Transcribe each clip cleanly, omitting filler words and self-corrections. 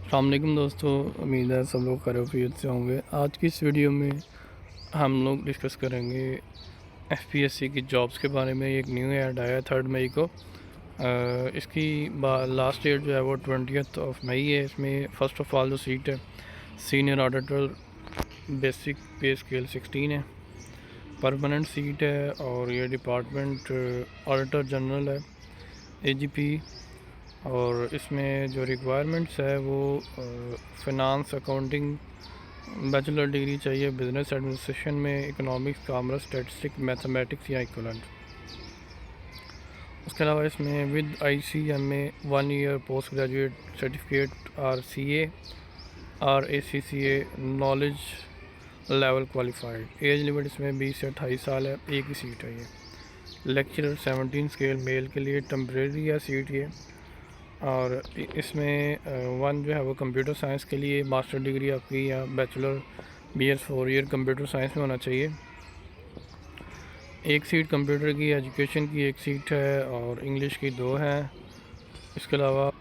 अस्सलाम वालेकुम दोस्तों, उम्मीद है सब लोग खैरियत से होंगे। आज की इस वीडियो में हम लोग डिस्कस करेंगे एफपीएससी की जॉब्स के बारे में। एक न्यू ऐड आया 3 मई को। इसकी लास्ट डेट जो है वो 20th ऑफ मई है। इसमें फ़र्स्ट ऑफ ऑल जो सीट है सीनियर ऑडिटर, बेसिक पे स्केल 16 है, परमानेंट सीट है और ये डिपार्टमेंट ऑडिटर जनरल है, एजीपी। और इसमें जो रिक्वायरमेंट्स है वो फ़िनांस, अकाउंटिंग, बैचलर डिग्री चाहिए बिज़नेस एडमिनिस्ट्रेशन में, इकोनॉमिक्स, कॉमर्स, स्टैटिस्टिक्स, मैथमेटिक्स या इक्वलेंट। उसके अलावा इसमें with ICMA 1 year post graduate certificate और CA और ACCA knowledge level qualified. Age limit इसमें 20 से 28 साल है। एक ही सीट है ये। लेक्चरर 17 स्केल मेल के लिए टेम्परेरी है सीट ये। और इसमें वन जो है वो कंप्यूटर साइंस के लिए मास्टर डिग्री आपकी या bachelor BS 4 year computer science में होना चाहिए। एक सीट कंप्यूटर की एजुकेशन की एक सीट है और इंग्लिश की 2 हैं। इसके अलावा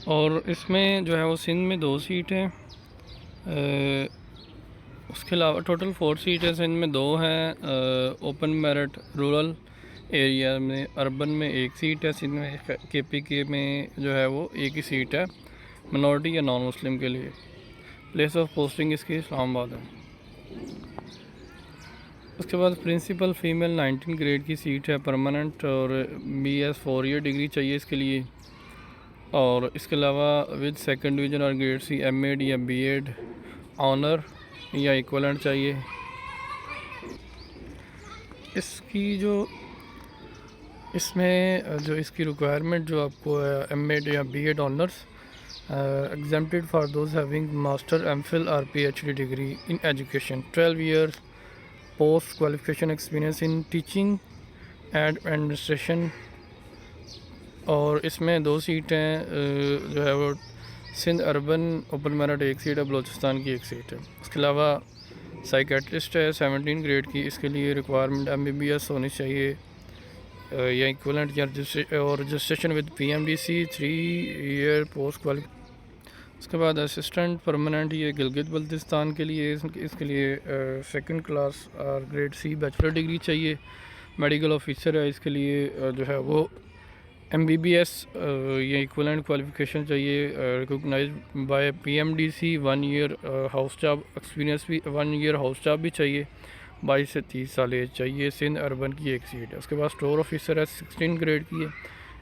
और इसमें जो है वो सिंध में 2 सीट हैं। उसके अलावा टोटल 4 सीट है। सिंध में 2 हैं, ओपन मेरिट रूरल एरिया में, अर्बन में 1 सीट है। सिंध में KPK में जो है वो 1 ही सीट है मिनॉरिटी या नॉन मुस्लिम के लिए। प्लेस ऑफ पोस्टिंग इसकी इस्लामाबाद है। उसके बाद प्रिंसिपल फ़ीमेल 19 ग्रेड की सीट है, परमानेंट, और BS 4 ईयर डिग्री चाहिए इसके लिए। और इसके अलावा विद सेकंड डिवीज़न और ग्रेड C MAd या B.Ed ऑनर या इक्वलेंट चाहिए। इसकी जो इसमें जो इसकी रिक्वायरमेंट जो आपको MAd या B.Ed honours exempted for those having master, MPhil or PhD degree in education, 12 years post qualification experience in teaching and administration। और इसमें 2 सीटें जो है वो Sindh urban open merit 1 seat है, बलूचिस्तान की 1 सीट है। उसके अलावा साइकेट्रिस्ट है 17 ग्रेड की। इसके लिए रिक्वायरमेंट MBBS होनी चाहिए या इक्वलेंट या और registration with PMDC 3 year post qualification. उसके बाद असिस्टेंट परमानेंट ये गिलगित बल्तिस्तान के लिए। इसके लिए सेकंड क्लास और ग्रेड C बैचलर डिग्री चाहिए। मेडिकल ऑफिसर है, इसके लिए जो है वो MBBS या इक्वलेंट क्वालिफिकेशन चाहिए, recognise by PMDC 1 year house job experience भी, 1 ईयर हाउस जॉब भी चाहिए। 22 से 30 साल एज चाहिए। सिंध अर्बन की 1 सीट है। उसके बाद स्टोर ऑफिसर है 16 ग्रेड की है।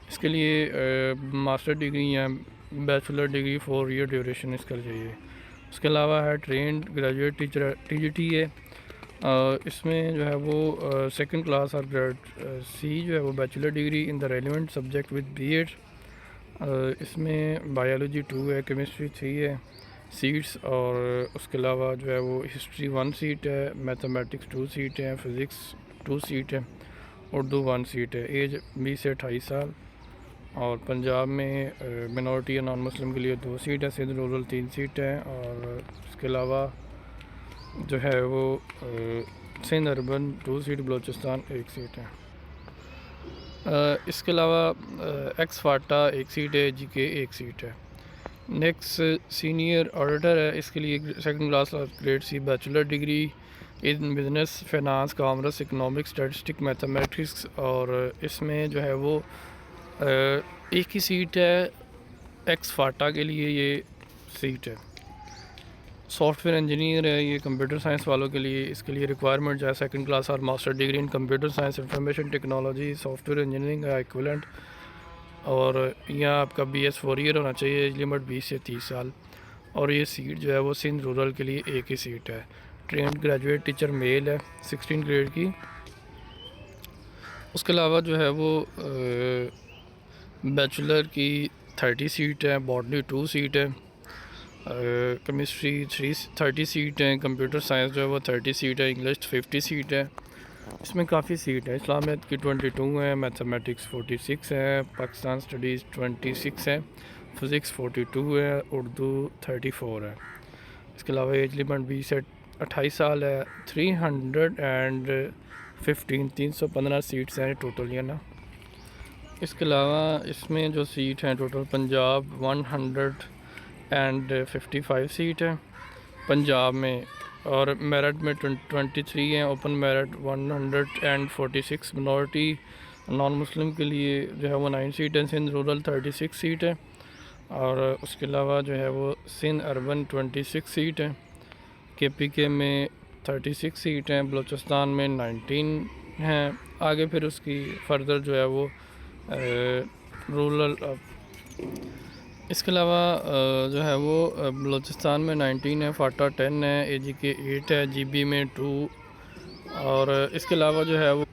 इसके लिए मास्टर डिग्री या बैचलर डिग्री 4 ईयर ड्यूरेशन इसका चाहिए। उसके अलावा है ट्रेंड ग्रेजुएट टीचर TGT है। इसमें जो है वो सेकंड क्लास और ग्रेड C जो है वो bachelor degree in the relevant subject with B.Ed। इसमें बायोलॉजी 2 है, केमिस्ट्री 3 है सीट्स। और उसके अलावा जो है वो हिस्ट्री 1 सीट है, मैथमेटिक्स 2 सीट है, फ़िज़िक्स 2 सीट है, उर्दू 1 सीट है। एज 20 से 28 साल। और पंजाब में मिनॉरिटी या नॉन मुस्लिम के लिए 2 सीट है, सिंध रूरल 3 सीट है। और उसके अलावा जो है वो Sindh urban 2 seat, Balochistan 1 seat है। इसके अलावा एक्स-फाटा 1 सीट है, GK 1 सीट है। नेक्स्ट सीनियर ऑडिटर है। इसके लिए second class grade C bachelor degree in business, finance, commerce, economics, statistics, mathematics. और इसमें जो है वो एक ही सीट है, एक्स-फाटा के लिए ये सीट है। सॉफ्टवेयर इंजीनियर है ये, कंप्यूटर साइंस वालों के लिए। इसके लिए रिक्वायरमेंट जो है सेकंड क्लास और master degree in computer science, information technology, software engineering का इक्विवेलेंट। और यहाँ आपका BS 4 ईयर होना चाहिए। एज लिमिट 20 से 30 साल। और ये सीट जो है वो सिंध रूरल के लिए 1 ही सीट है। ट्रेंड ग्रेजुएट टीचर मेल है 16 ग्रेड की। उसके अलावा जो है वो बैचलर की 30 सीट है, बॉटनी 2 सीट है, केमिस्ट्री 30 सीट है, कंप्यूटर साइंस जो है वो 30 सीट है, इंग्लिश 50 सीट है। इसमें काफ़ी सीट है। इस्लामियत की 22 है, मैथमेटिक्स 46 है, पाकिस्तान स्टडीज़ 26 है, फ़िज़िक्स 42 है, उर्दू 34 है। इसके अलावा एज लिमिट 20 से 28 साल है। 315 सीट्स हैं टोटल ये ना। इसके अलावा इसमें जो सीट हैं टोटल पंजाब एंड 55 सीट है पंजाब में, और मेरिट में 23 हैं, open merit 146, minority non Muslim के लिए जो है वो 9 सीट है, सिंध रूरल 36 सीट है, और उसके अलावा जो है वो सिंध अर्बन 26 सीट है, KPK में 36 सीट हैं, बलूचिस्तान में 19 हैं। आगे फिर उसकी फर्दर जो है वो रूरल। इसके अलावा जो है वो बलूचिस्तान में 19 है, फाटा 10 है, AGK 8 है, GB में 2, और इसके अलावा जो है वो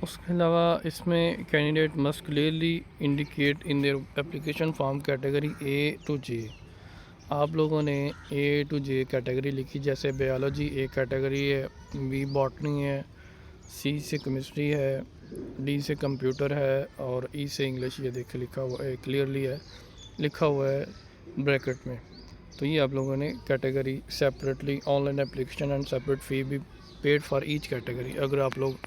उसके अलावा इसमें candidate must clearly indicate in their application form category A to J। आप लोगों ने A to J कैटेगरी लिखी, जैसे बायोलॉजी A कैटेगरी है, B बॉटनी है, C से केमिस्ट्री है, D से कंप्यूटर है, और E से इंग्लिश। ये देखे लिखा हुआ है, क्लियरली है लिखा हुआ है ब्रैकेट में। तो ये आप लोगों ने category separately, online application and separate fee भी पेड फॉर ईच कैटेगरी। अगर आप लोग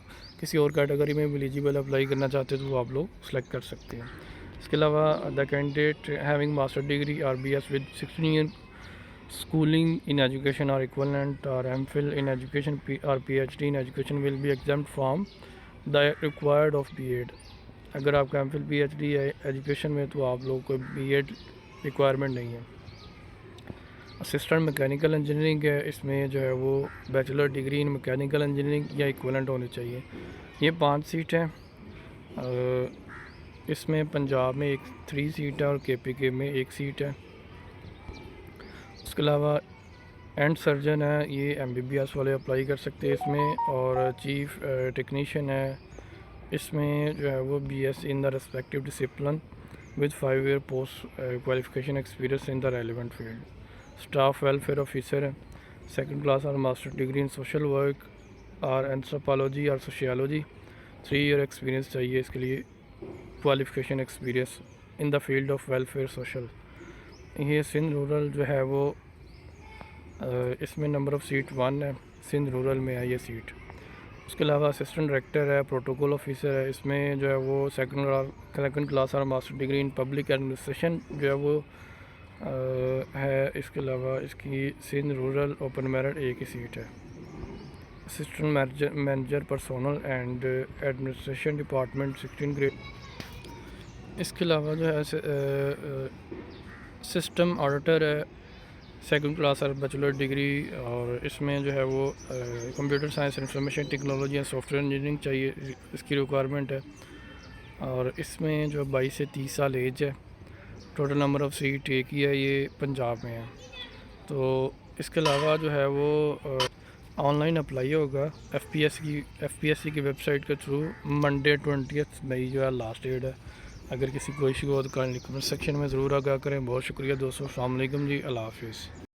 किसी और कैटेगरी में भी एलिजिबल अप्लाई करना चाहते हैं तो आप लोग सेलेक्ट कर सकते हैं। इसके अलावा the candidate having master degree RBS with 16 year schooling in education or equivalent, or MPhil in education or PhD in education will be exempt from the required of B.Ed। अगर आपका MPhil PhD है education में तो आप लोग को B.Ed requirement नहीं है। असिस्टेंट मैकेनिकल इंजीनियरिंग है, इसमें जो है वो बैचलर डिग्री इन मैकेनिकल इंजीनियरिंग या इक्विवेलेंट होनी चाहिए। ये 5 सीट हैं, इसमें पंजाब में 3 सीट है और KPK में 1 सीट है। उसके अलावा एंड सर्जन है, ये MBBS वाले अप्लाई कर सकते हैं इसमें, और चीफ टेक्नीशियन है, इसमें जो है वो BS in the respective discipline with 5 year post qualification experience in the relevant field. Staff welfare officer है, 2nd क्लास और master degree in social work और एंथ्रोपोलॉजी और सोशियोलॉजी, 3 ईयर एक्सपीरियंस चाहिए इसके लिए, qualification experience in the field of welfare social. ये Sindh rural जो है वो इसमें नंबर ऑफ़ सीट 1 है, सिंध रूरल में है ये सीट। उसके अलावा असिस्टेंट डायरेक्टर है, प्रोटोकॉल ऑफिसर है, इसमें जो है वो 2nd क्लास और master degree in public administration जो है वो है। इसके अलावा इसकी सिंध रूरल ओपन मेरिट 1 ही सीट है। Assistant manager personnel and administration department 16 grade. इसके अलावा जो है सिस्टम ऑडिटर है, 2nd क्लास और बैचलर डिग्री, और इसमें जो है वो computer science information technology and software engineering चाहिए, इसकी रिक्वायरमेंट है, और इसमें जो 22 से 30 साल एज है। टोटल नंबर ऑफ़ सीट 1 ही है, ये पंजाब में है। तो इसके अलावा जो है वो ऑनलाइन अप्लाई होगा FPSC की वेबसाइट के थ्रू। मंडे 20 मई जो है लास्ट डेट है। अगर किसी को इशू हो तो कमेंट सेक्शन में ज़रूर आगाह करें। बहुत शुक्रिया दोस्तों, अस्सलाम वालेकुम जी, अल्लाह हाफिज़।